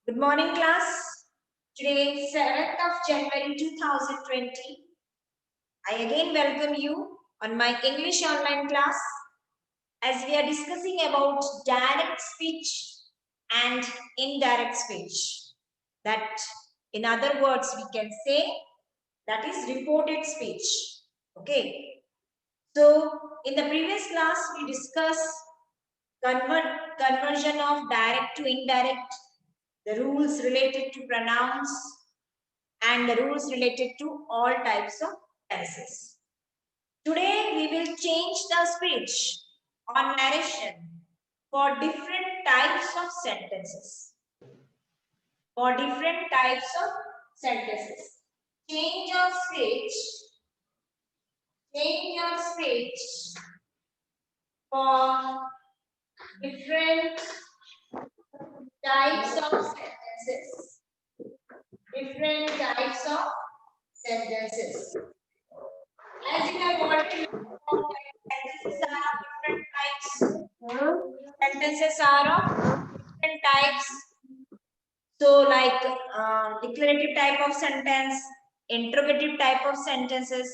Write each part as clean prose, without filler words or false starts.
Good morning, class. Today, 7th of January 2020. I again welcome you on my English online class as we are discussing about direct speech and indirect speech. That, in other words, we can say that is reported speech. Okay. So, in the previous class, we discussed conversion of direct to indirect, the rules related to pronouns, and the rules related to all types of tenses. Today, we will change the speech or narration for different types of sentences. For different types of sentences. Change of speech for different types of sentences. Different types of sentences. As you have already known, sentences are of different types. Sentences are of different types. So, like declarative type of sentence, interrogative type of sentences,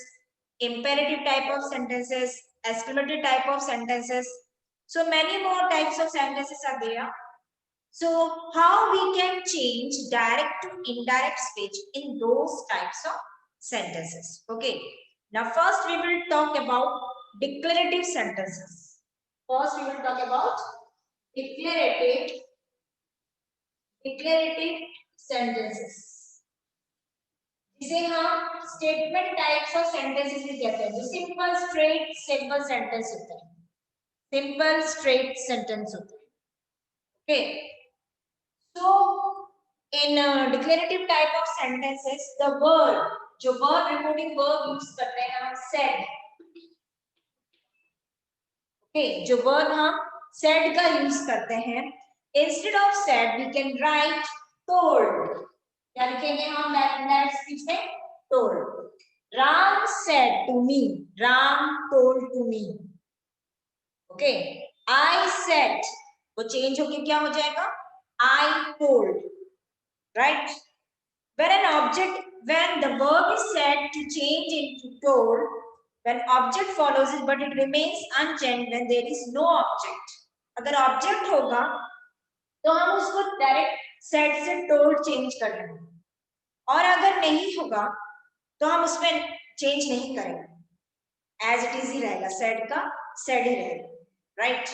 imperative type of sentences, exclamative type of sentences. So, many more types of sentences are there. So, how we can change direct to indirect speech in those types of sentences? Okay. Now, first we will talk about declarative sentences. First, we will talk about declarative sentences. जिसे हम statement types of sentences भी कहते हैं, जो simple straight simple sentence होते हैं, simple straight sentence होते हैं. Okay. So, in declarative type of sentences, the verb, जो verb reporting verb use करते हैं हम said. Okay, जो verb हम said का use करते हैं, instead of said we can write told. क्या लिखेंगे हम that speech में? Told. Ram said to me. Ram told to me. Okay. I said. वो change होके क्या हो जाएगा? I told. Right? When the verb is said to change into told, when object follows it, but it remains unchanged when there is no object. अगर object होगा, तो हम उसको direct said से told change कर लेंगे. और अगर नहीं होगा, तो हम उसमें change नहीं करेंगे. As it is ही रहेगा, said का said ही रहेगा. Right?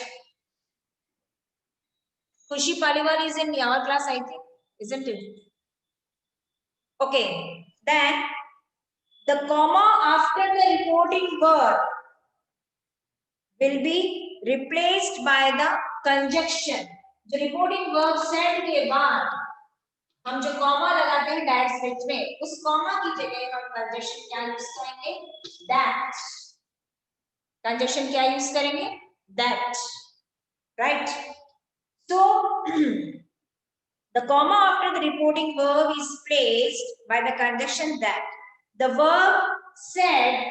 Khushi Paliwal is in our class, I think, isn't it? Okay, then the comma after the reporting verb will be replaced by the conjunction. जो reporting verb said के बाद हम जो comma लगाते हैं direct speech में, उस comma की जगह हम conjunction क्या use करेंगे? That. Conjunction क्या use करेंगे? That. Right? So the comma after the reporting verb is placed by the conjunction that. The verb said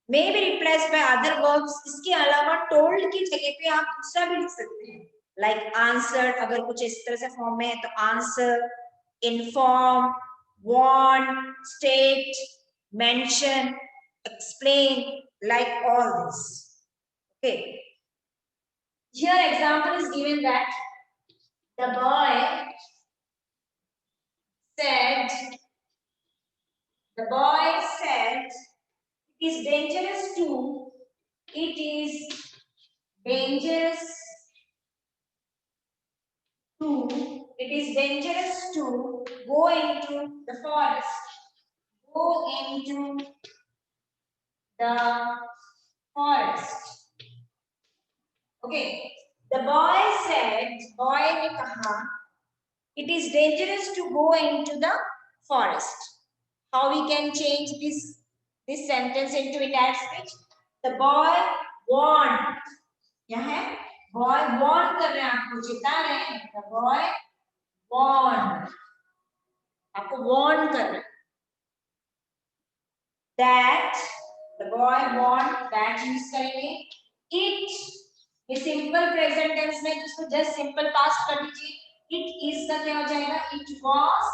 may be replaced by other verbs. इसके अलावा told की जगह पे आप दूसरा भी लिख सकते हैं. Like answered, अगर कुछ इस तरह से फॉर्म में है तो answer, inform, warn, state, mention, explain, like all this. Okay. Here example is given that the boy said it is dangerous to go into the forest. Okay. The boy said, boy ने कहा, it is dangerous to go into the forest. How we can change this sentence into indirect speech? The boy warned. क्या है? Boy warn कर रहे हैं, आपको चेता रहे हैं. The boy warned. आपको warn कर रहे हैं. That the boy warned, that use करेंगे. It ये सिंपल प्रेजेंट टेंस में जिसको जस्ट सिंपल पास्ट कर दीजिए. It is इसका क्या हो जाएगा? It was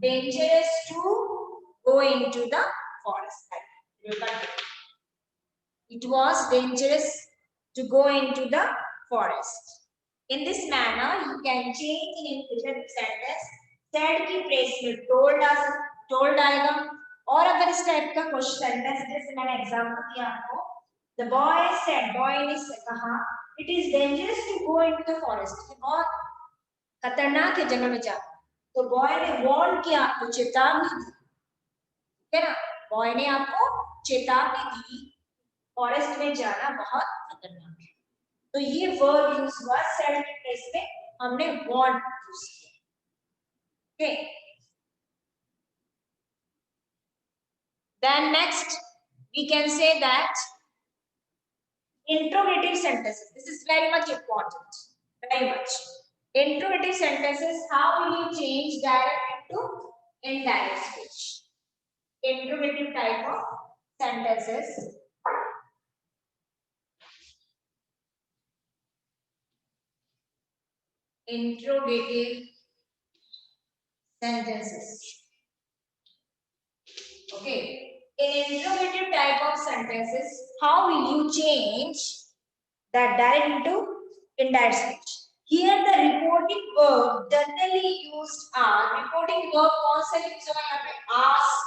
dangerous to go into the forest. It was dangerous to go into the forest. In this manner, you can change in infinitive sentence. Said की place में told आएगा. और अगर इस टाइप का क्वेश्चन सेंटेंस जैसे मैंने example दिया आपको, the boy said, boy ने कहा, it is dangerous to go into the forest. बहुत खतरनाक है जंगल में जाना. तो बॉय ने वार्न किया, आपको चेतावनी दी, ठीक है ना? बॉय ने आपको चेतावनी दी, फॉरेस्ट में जाना बहुत खतरनाक है. तो ये वर्ब यूज हुआ सेड के प्लेस में, हमने वार्न यूज किया. Okay, then next we can say that interrogative sentences. This is very much important, very much. Interrogative sentences, how will you change direct into indirect speech? Interrogative type of sentences. Interrogative sentences. Okay, in interrogative type of sentences, how will you change that direct into indirect speech? Here the reporting verb generally used are, reporting verb कौन सा use होगा यहाँ पे? ask,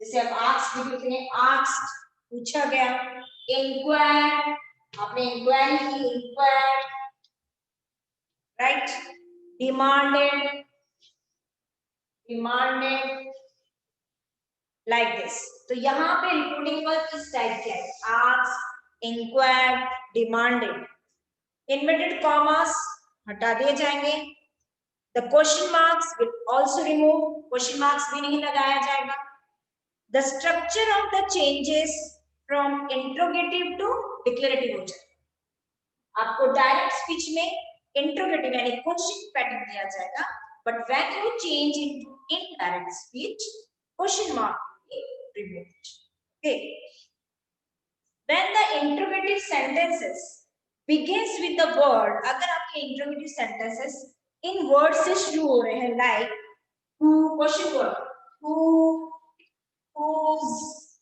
जैसे आप ask भी लिखते हैं, asked पूछा गया, inquire आपने inquiry की, inquired, right? demanded, demanded, like this. तो यहाँ पे रिपोर्टिंग वर्ब इस टाइप के है, asked, inquired, demanded. Inverted commas हटा दिए जाएंगे. The question marks will also remove, question marks भी नहीं लगाया जाएगा. The structure of the changes from interrogative to declarative हो जाएगा. आपको डायरेक्ट स्पीच में इंट्रोगेटिव यानी क्वेश्चन पैटर्न दिया जाएगा, but when you change into indirect speech, question mark will be removed. Okay. When the interrogative sentences begins with the word, अगर आपके interrogative sentences इन word से शुरू हो रहे हैं, like who, question word, who, whose,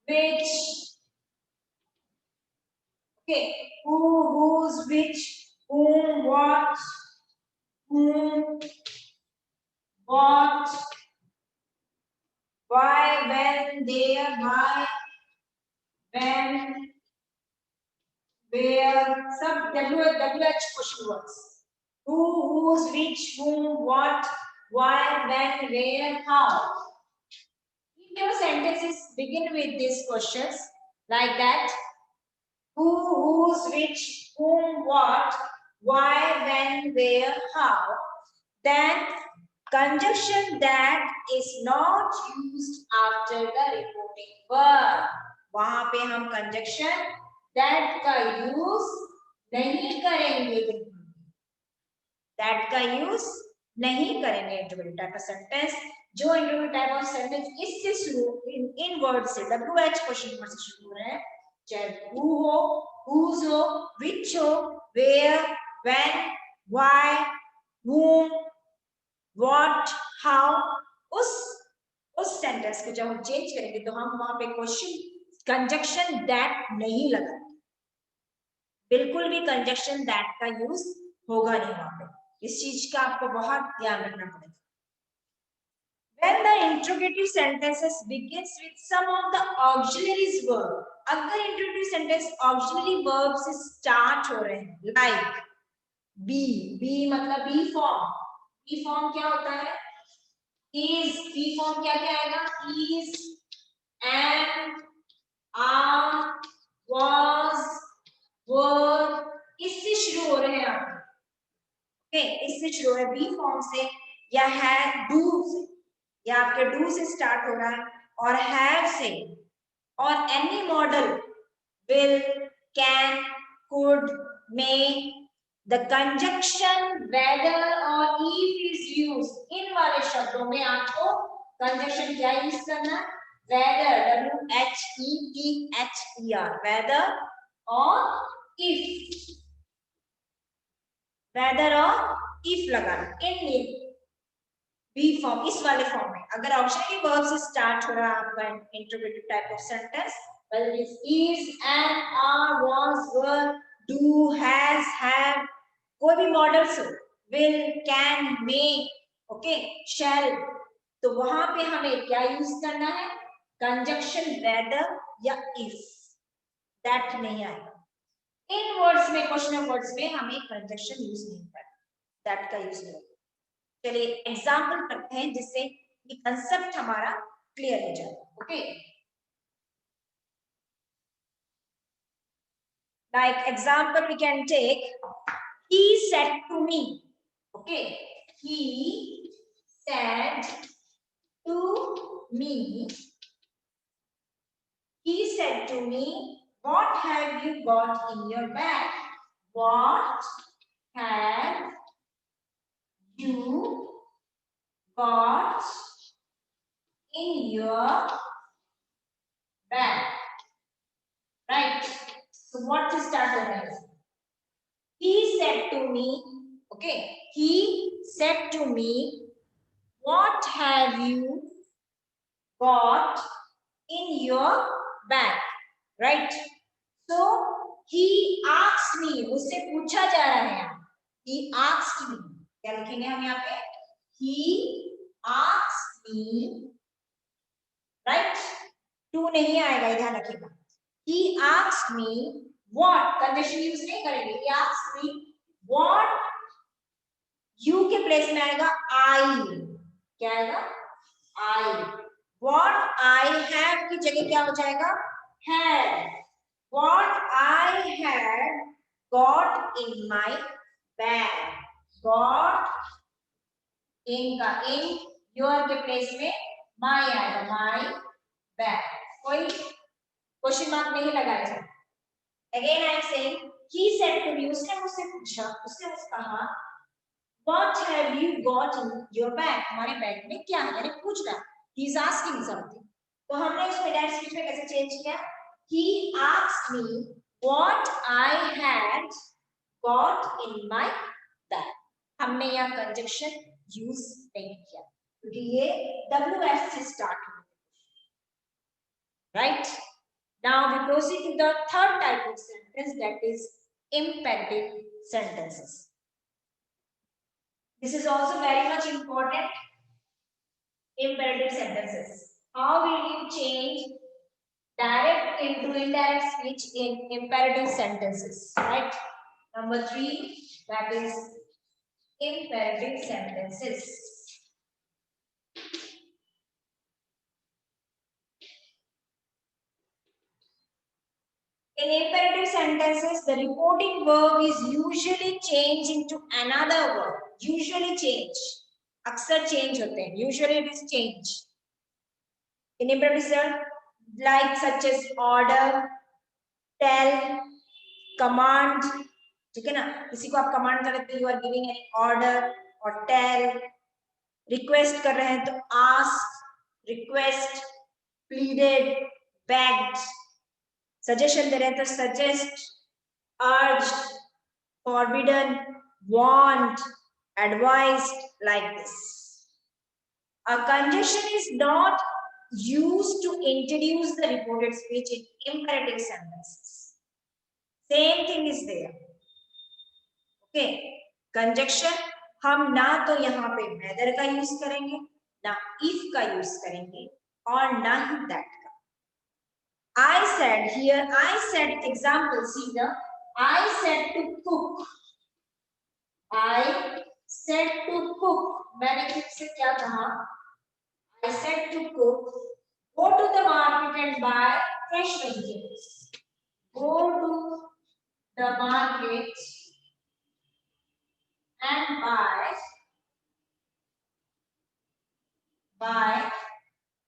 which, okay, who, whose, which, whom, what, whom, what, why, when, there, why, when, where, सब WH question words. Who, whose, which, whom, what, why, when, where, how. If your sentences begin with these questions like that, who, whose, which, whom, what, why, when, where, how, then conjunction that is not used after the reporting verb. वहां पे हम conjunction that का use नहीं करेंगे. That का use नहीं करेंगे interview type of sentence. जो इंटरव्यू टाइप ऑफ सेंटेंस इससे शुरू इन वर्ड से WH क्वेश्चन वर्ड से शुरू हो रहे हैं, चाहे who हो, whose हो, which हो, where, when, why, whom, what, how, उस सेंटेंस को जब हम चेंज करेंगे तो हम वहां पे क्वेश्चन कंजक्शन दैट नहीं लगाएंगे. बिल्कुल भी कंजक्शन दैट का यूज होगा नहीं वहां पे. इस चीज का आपको बहुत ध्यान रखना पड़ेगा. When the interrogative sentences begins with some of the auxiliaries verb, अगर interrogative sentence auxiliary verb से start हो रहे हैं, like be मतलब be form. be form क्या होता है? is. be form क्या क्या आएगा? is, am, are, was, were, इससे शुरू हो रहे हैं आप. ओके, इससे शुरू है बी फॉर्म से, या है डू से, या आपके डू से स्टार्ट हो रहा है, और हैव से, और any modal will, can, could, may. The conjunction whether और इफ इज यूज्ड, इन वाले शब्दों में आपको कंजक्शन क्या यूज करना है? वेदर, WHEETHER, वेदर और इफ. वेदर और इफ लगाना इन बी फॉर्म, इस वाले फॉर्म में। अगर ऑक्सिलरी वर्ब से स्टार्ट हो रहा है आपका interrogative type of sentence, whether it is, and, are, was, were, do, has, have, कोई भी मॉडल्स हो, will, can, may, okay, shall, तो वहां पे हमें क्या यूज करना है? कंजक्शन वेदर या इफ, दैट नहीं आएगा। इन वर्ड्स में, क्वेश्चन वर्ड्स में हमें कंजक्शन यूज नहीं करना, दैट का यूज नहीं। चलिए एग्जाम्पल करते हैं जिससे ये कंसेप्ट हमारा क्लियर हो जाए। Okay, like example we can take, he said to me, okay, he said to me, he said to me, what have you got in your bag? What have you got in your bag? Right? So what to start with? He said to me, okay, he said to me, what have you got in your bag? Right? So he asked me, उससे पूछा जा रहा है यहाँ, he asked me, क्या लिखेंगे हम यहाँ पे? He asked me, right? To नहीं आएगा, ध्यान रखिएगा। He asked me what, condition use नहीं करेंगे। He asked me what, you के प्लेस में आएगा I, क्या आएगा? I. What I have की जगह क्या हो जाएगा? Had. What I had got in my bag. Got in का in, your के प्लेस में my आएगा, my bag. कोई क्वेश्चन मार्क नहीं लगाया जाए। Again I am saying, he said to me, उसने मुझसे पूछा, उसने मुझसे कहा, what have you got in your bag? हमारे बैग में क्या है? यानी पूछ रहा है, he is asking something। तो हमने उसमें डायरेक्ट स्पीच में कैसे चेंज किया? He asked me what I had got in my bag। हमने यहाँ कंजक्शन यूज नहीं किया क्योंकि ये WF से स्टार्ट हुआ, right? Now we proceed to the third type of sentence, that is imperative sentences. This is also very much important. Imperative sentences. How will you change direct into indirect speech in imperative sentences? Right? Number 3, that is imperative sentences. In imperative sentences, the reporting verb is usually changed into another verb. Usually change. अक्सर change होते हैं. Usually it is change. In imperative, like such as order, tell, command. ठीक है ना? किसी को आप command कर रहे हैं तो you are giving an order or tell. Request कर रहे हैं तो ask, request, pleaded, begged. Suggestion दे रहे हैं तो suggest, urged, forbidden, warned, advised, like this. A conjunction is not used to introduce the reported speech in imperative sentences. Same thing is there. Okay, conjunction हम ना तो यहाँ पे whether का use करेंगे, ना if का यूज करेंगे, और ना ही that का. I said here, I said example, see the I said to cook. I said to cook. मैंने किससे क्या कहा? I said to cook. Go to the market and buy fresh vegetables. Go to the market and buy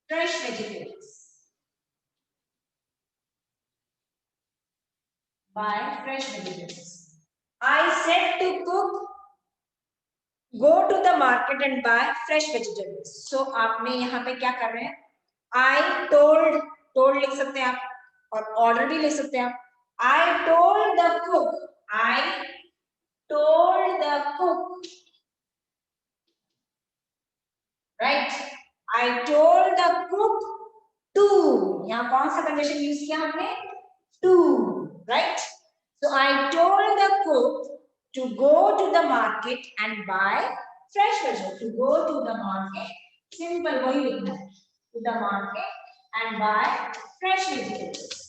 fresh vegetables. Buy fresh vegetables. I said to cook. Go to the market and buy fresh vegetables. So आपने यहाँ पे क्या कर रहे हैं? I told लिख सकते हैं आप और order भी लिख सकते हैं आप. I told the cook. I told the cook. Right? I told the cook to. यहाँ कौन सा कंडीशन यूज किया हमने? To. Right? So I told the cook to go to the market and buy fresh vegetables. To go to the market. Simple वही लिखना है. To the market and buy fresh vegetables.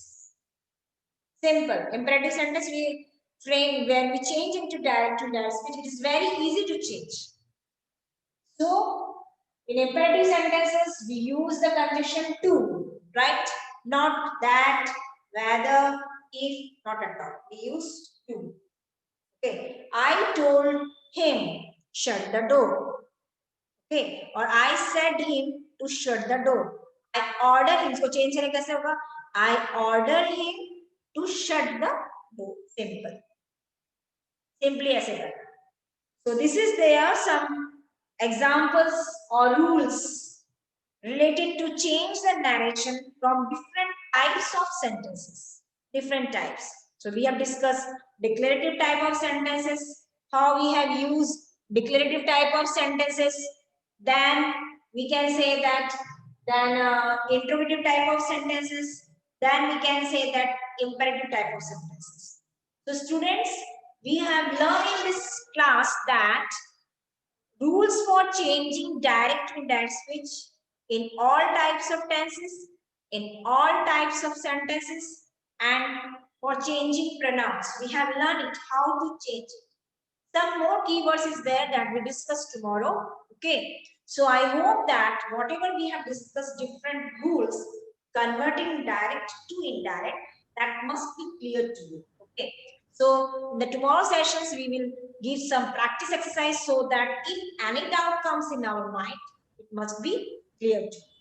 Simple. Imperative sentence we frame when we change into direct to indirect speech. It is very easy to change. So in imperative sentences we use the conjunction to, right? Not that, rather, if, not at all. We use to. Okay. I told him shut the door. Okay. Or I said him to shut the door. I order him. इसको change करने कैसे होगा? I order him to shut the door. Simple. Simply ऐसे करना. So this is there some examples or rules related to change the narration from different types of sentences. Different types. So we have discussed declarative type of sentences, how we have used declarative type of sentences. Then we can say that interrogative type of sentences. Then we can say that imperative type of sentences. So students, we have learned in this class that rules for changing direct to indirect speech in all types of tenses, in all types of sentences, and for changing pronouns. We have learned it, how to change it. Some more keywords is there that we discuss tomorrow. Okay. So I hope that whatever we have discussed, different rules, converting direct to indirect, that must be clear to you. Okay. So in the tomorrow sessions, we will give some practice exercise so that if any doubt comes in our mind, it must be clear to you.